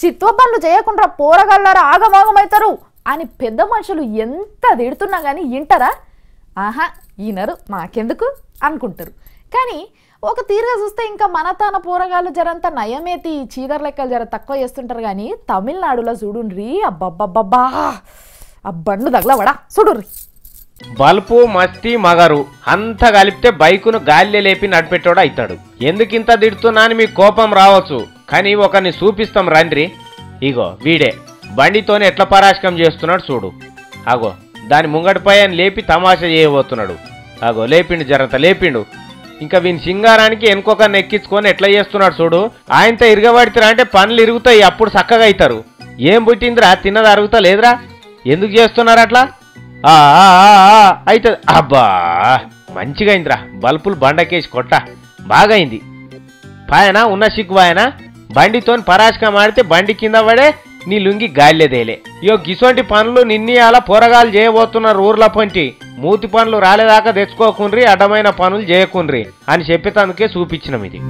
సిత్వ పనులు చేయకుండా పోరగల్లారా ఆగమాగమవుతారు అని పెద్ద మనుషులు ఎంత తిడుతున్నా కానీ వింటారా? ఆహా ఈనరు, మాకెందుకు అనుకుంటారు. కానీ ఒక తీరుగా చూస్తే ఇంకా మన తాన పోరగాళ్ళు జరంత నయమేతి చీదర్ లెక్కలు జర తక్కువ చేస్తుంటారు. కానీ తమిళనాడులో చూడుండ్రి, అబ్బబ్బబ్బబ్బా ఆ బండ్లు తగలవడా చూడుర్రి. బల్పు మస్తి మగరు అంతా కలిపితే బైకును గాలిలో లేపి నడిపెట్టోడు అవుతాడు. ఎందుకింత తిడుతున్నా అని మీకు కోపం రావచ్చు, కానీ ఒకరిని చూపిస్తాం రండ్రి. ఇగో వీడే బండితోనే ఎట్లా పరాశకం చేస్తున్నాడు చూడు. అగో దాని ముంగటిపై అని లేపి తమాషా చేయబోతున్నాడు. అగో లేపిండు, జరంత లేపిండు. ఇంకా వీని సింగారానికి ఎనుకొకరిని ఎక్కించుకొని ఎట్లా చేస్తున్నాడు చూడు. ఆయనతో ఇరగబడితేరా అంటే పనులు ఇరుగుతాయి, అప్పుడు చక్కగా అవుతారు. ఏం పుట్టిందిరా, తిన్నది అరుగుతా లేదురా, ఎందుకు చేస్తున్నారు అట్లా? అయితే అబ్బా మంచిగా అయిందిరా, బల్పులు బండకేసి కొట్ట బాగా అయింది. పాయనా ఉన్న సిగ్గువాయనా, బండితోని పరాశకం ఆడితే బండి కింద పడే నీ లుంగి గాలిలేదేలే. ఇయో గిసొంటి పనులు నిన్ని అలా పోరగాలు చేయబోతున్నారు ఊర్ల పంటి. మూతి పనులు రాలేదాకా తెచ్చుకోకుండ్రి, అడ్డమైన పనులు చేయకుండ్రి అని చెప్పేతందుకే చూపించినాం ఇది.